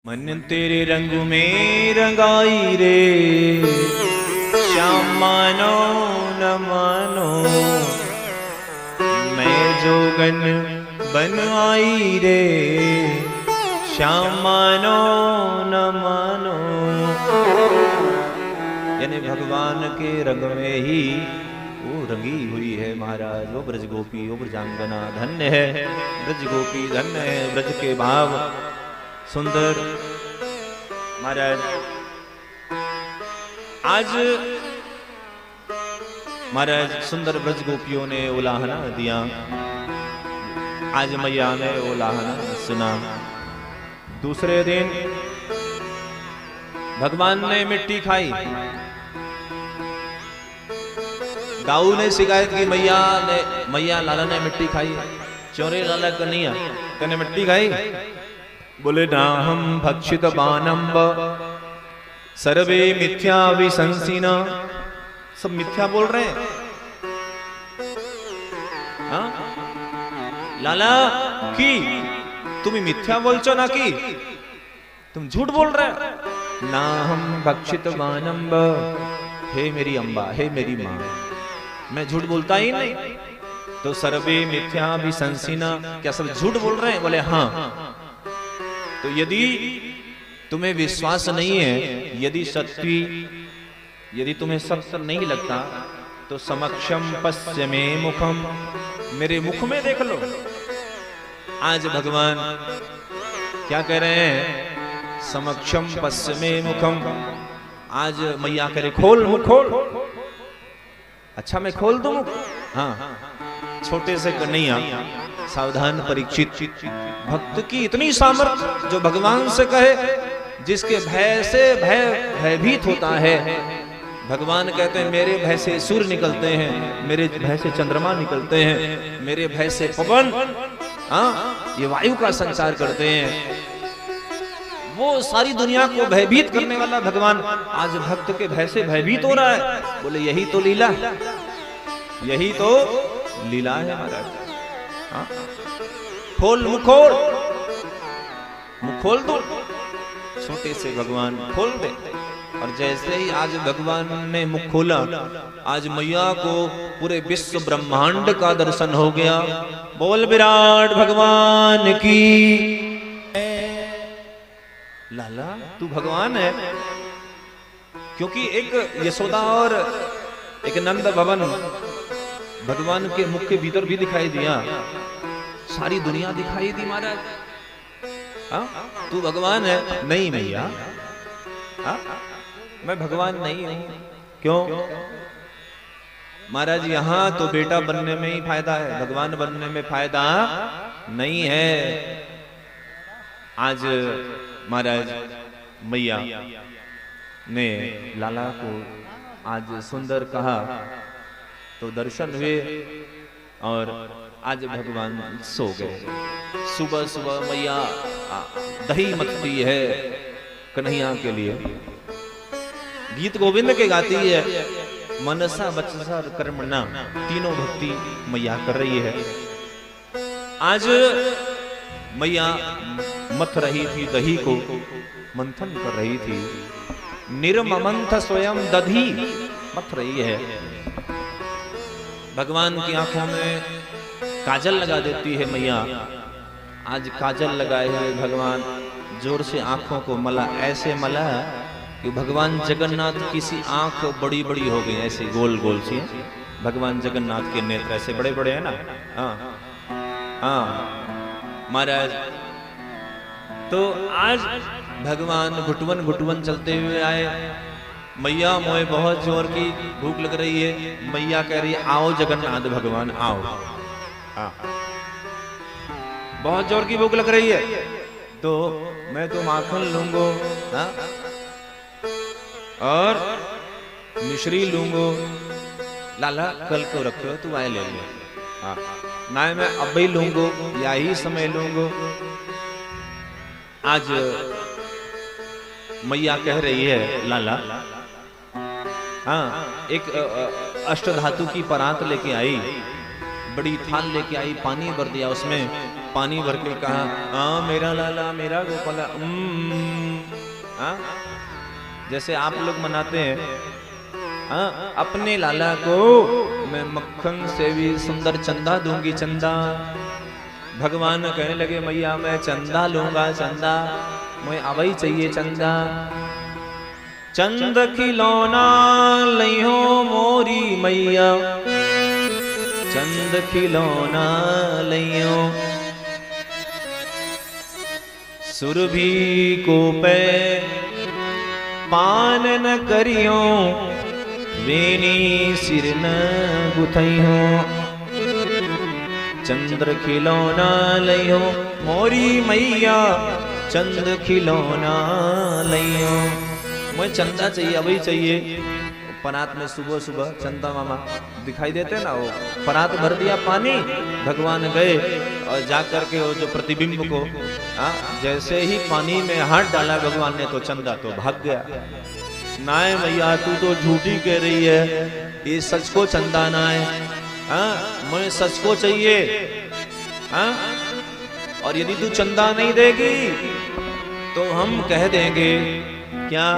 मन तेरे रंग में रंगाई रे, श्याम मानो न मानो, मैं जोगन बन आई रे, श्याम मानो न मानो। यानी भगवान के रंग में ही वो रंगी हुई है महाराज। वो ब्रज गोपी, वो ब्रजांगना धन्य है, ब्रज गोपी धन्य है, ब्रज के भाव सुंदर। महाराज आज महाराज सुंदर ब्रज गोपियों ने उलाहना दिया, आज मैया ने उलाहना सुना। दूसरे दिन भगवान ने मिट्टी खाई। गाऊ ने शिकायत की, मैया लाला ने मिट्टी खाई। चोरे लाला कन्हैया तेने मिट्टी खाई? बोले ना हम भक्षित बानम्ब सर्वे मिथ्या विशंसिना। सब मिथ्या बोल रहे हैं। हाँ? लाला की तुम मिथ्या बोलचो ना की तुम झूठ बोल रहे। ना हम भक्षित बानम्ब, हे मेरी अम्बा, हे मेरी माँ, मैं झूठ बोलता ही नहीं। तो सर्वे मिथ्या विशंसिना, क्या सब झूठ बोल रहे हैं? बोले हाँ। तो यदि तुम्हें विश्वास नहीं है, यदि तुम्हें सत्य नहीं लगता, तो समक्षम पश्य में मुखम, मेरे मुख में देख लो। आज भगवान क्या कह रहे हैं? समक्षम पश्य में मुखम। आज मैया कह रहे खोल मुख खोल। अच्छा मैं खोल दूं मुख? हाँ। छोटे से कन्हैया सावधान परीक्षित, भक्त की इतनी सामर्थ्य जो भगवान से कहे, जिसके भय से भयभीत होता है। भगवान कहते हैं मेरे भय से सूर्य निकलते हैं, मेरे भय से चंद्रमा निकलते हैं, मेरे भय से पवन, हाँ, ये वायु का संचार करते हैं। वो सारी दुनिया को भयभीत करने वाला भगवान आज भक्त के भय से भयभीत हो रहा है। बोले यही तो लीला, यही तो लीला है महाराज। हाँ? खोल मुख खोल, मुख खोल दो। छोटे से भगवान खोल दे। और जैसे ही आज भगवान ने मुख खोला, आज मैया को पूरे विश्व ब्रह्मांड का दर्शन हो गया। बोल विराट भगवान की। लाला तू भगवान है, क्योंकि एक यशोदा और एक नंद भवन भगवान के मुख के भीतर भी दिखाई दिया, सारी दुनिया दिखाई दी महाराज। तू भगवान है? नहीं मैया, मैं भगवान नहीं हूं। क्यों महाराज? यहां तो बेटा बनने में ही फायदा है, भगवान बनने में फायदा नहीं है। आज महाराज मैया ने लाला को आज सुंदर कहा तो दर्शन हुए, और आज भगवान सो गए। सुबह सुबह मैया दही मथती है कन्हैया के लिए, गीत गोविंद के गाती है। मनसा वचसा कर्मणा, तीनों भक्ति मैया कर रही है। आज मैया मथ रही थी दही को, मंथन कर रही थी। निर्ममंथ स्वयं दधी मथ रही है। भगवान की आंखों में काजल लगा देती है मैया। आज काजल लगाए हुए भगवान जोर से आंखों को मला, ऐसे मला कि भगवान जगन्नाथ की सी आंख बड़ी बड़ी हो गई, ऐसे गोल गोल सी। भगवान जगन्नाथ के नेत्र ऐसे बड़े बड़े हैं ना। हाँ हाँ महाराज। तो आज भगवान घुटवन घुटवन चलते हुए आए। मैया मोए बहुत जोर की भूख लग रही है। मैया कह रही है आओ जगन्नाथ भगवान आओ। बहुत जोर की भूख लग रही है, तो मैं तो माखन लूंगो, हाँ, और मिश्री लूंगो। लाला कल को रखो, तू आए ले ले। हाँ, ना मैं अब ही लूंगो या ही समय लूंगो। आज मैया कह रही है लाला, हाँ, एक अष्टधातु की परात लेके आई, बड़ी थाल लेके आई, पानी भर दिया उसमें, पानी भर के कहा मेरा लाला मेरा गोपाला हाँ, जैसे आप लोग मनाते हैं, हाँ, अपने लाला को मैं मक्खन से भी सुंदर चंदा दूंगी, चंदा। भगवान कहने लगे मैया मैं चंदा लूंगा, चंदा, मुझे अवई चाहिए चंदा। चंद खिलौना लियो मोरी मैया, चंद खिलौना लियो। सुरभि को पे पान न करियो, वेनी सिर न गुथइयो। चंद्र खिलौना लियो मोरी मैया, चंद खिलौना लियो। मुझे चंदा चाहिए, अभी चाहिए। परात में सुबह सुबह चंदा मामा दिखाई देते ना, वो परात भर दिया पानी, भगवान गए और जाकर के वो जो प्रतिबिंब को जैसे ही पानी में हाथ डाला भगवान ने, तो चंदा तो भाग गया। नाय मैया तू तो झूठी कह रही है, ये सच को चंदा ना है, मुझे सच को चाहिए। और यदि तू चंदा नहीं देगी तो हम कह देंगे क्या,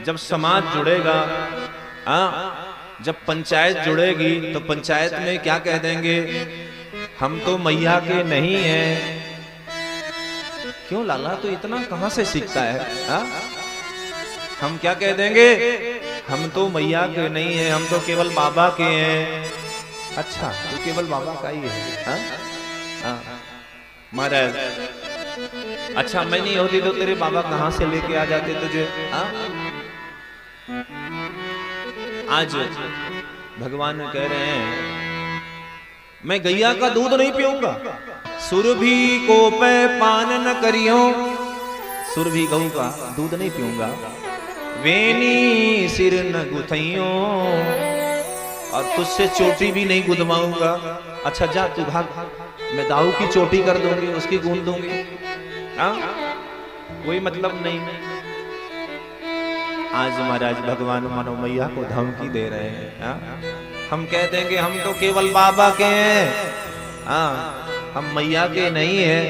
जब समाज जुड़ेगा, जब पंचायत जुड़ेगी तो पंचायत में क्या कह देंगे, हम तो मैया के नहीं हैं। क्यों लाला तो इतना कहां से सीखता है? हम क्या कह देंगे, हम तो मैया के नहीं हैं, हम तो केवल बाबा के हैं। अच्छा तो केवल बाबा का ही है? महाराज अच्छा मैं नहीं होती तो तेरे बाबा कहां से लेके आ जाते तुझे? आज भगवान कह रहे हैं मैं गैया का दूध नहीं पीऊंगा, सुरभि को पे पान न करियो। सुरभि गऊ का दूध नहीं पीऊंगा, वेनी सिर न गुथइयो, और तुझसे चोटी भी नहीं गुदवाऊंगा। अच्छा जा तू भाग, मैं दाऊ की चोटी कर दूंगी, उसकी गूंद दूंगी। कोई मतलब नहीं। आज महाराज भगवान मानो मैया को धमकी दे रहे हैं। हम कह देंगे हम तो केवल बाबा के हैं, हम मैया के नहीं हैं।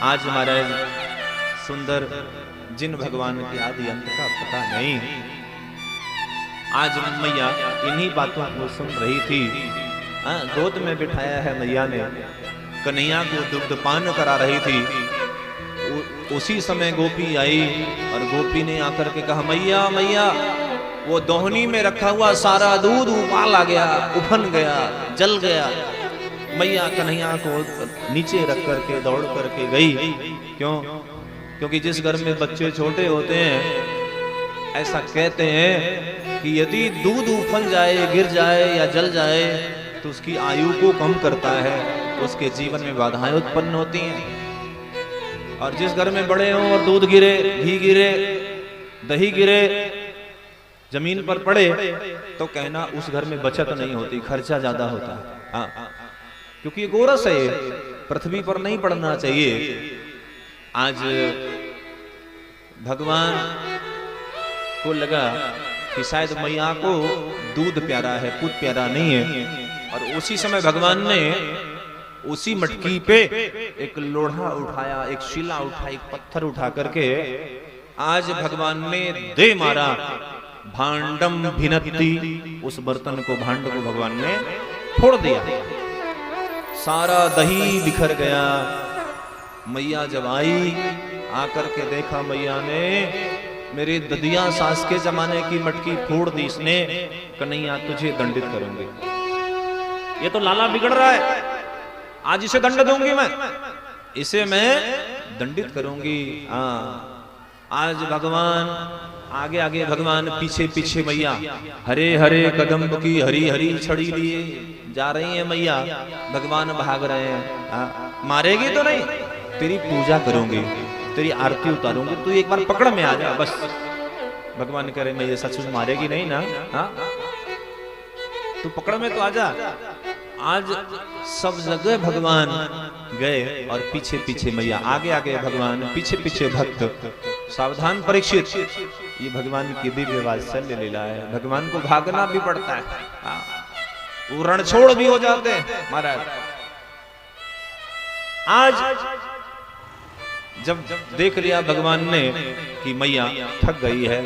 आज महाराज सुंदर जिन भगवान के आदि अंत का पता नहीं, आज मैया इन्हीं बातों को सुन रही थी। गोद में बिठाया है मैया ने, कन्हैया को दुग्ध पान करा रही थी। उसी समय गोपी आई और गोपी ने आकर के कहा मैया मैया, वो दोहनी में रखा हुआ सारा दूध उबाल आ गया, उफन गया, जल गया। मैया कन्हैया को नीचे रख करके दौड़ करके गई। क्यों? क्योंकि जिस घर में बच्चे छोटे होते हैं, ऐसा कहते हैं कि यदि दूध उफन जाए, गिर जाए या जल जाए तो उसकी आयु को कम करता है, उसके जीवन में बाधाएं उत्पन्न होती हैं। और जिस घर में बड़े हों और दूध गिरे, घी गिरे, दही गिरे, जमीन पर पड़े, तो कहना उस घर में बचत नहीं होती, खर्चा ज्यादा होता है। क्योंकि ये गोरस है, पृथ्वी पर नहीं पड़ना चाहिए। आज भगवान को लगा कि शायद मैया को दूध प्यारा है, पूत प्यारा नहीं है। और उसी समय भगवान ने उसी मटकी पे एक लोढ़ा उठाया, एक शिला उठाई, एक पत्थर उठा करके आज भगवान ने दे मारा। भांडम भिनत्ति, उस बर्तन को, भांड को भगवान ने फोड़ दिया, सारा दही बिखर गया। मैया जब आई, आकर के देखा मैया ने, मेरी ददिया सास के जमाने की मटकी फोड़ दी इसने, कन्हैया तुझे दंडित करूंगी। ये तो लाला बिगड़ रहा है, आज इसे दंड दूंगी मैं, इसे मैं दंडित करूंगी। आज भगवान आगे आगे, भगवान पीछे पीछे मैया हरे हरे कदम की हरी हरी छड़ी लिए जा रही है मैया। भगवान भाग रहे हैं। मारेगी तो नहीं, तेरी पूजा करूंगी, तेरी आरती उतारूंगी, तू एक बार पकड़ में आ जा बस। भगवान कह रहे मैं ये सच मारेगी नहीं ना? तू पकड़ में तो आ जा। आज सब जगह भगवान गए और पीछे पीछे मैया, आगे आगे भगवान, पीछे पीछे भक्त। सावधान परीक्षित, ये भगवान की दिव्य वात्सल्य लीला है। भगवान को भागना भी पड़ता है, वो रणछोड़ भी हो जाते हैं महाराज। आज जब देख लिया भगवान ने कि मैया थक गई है,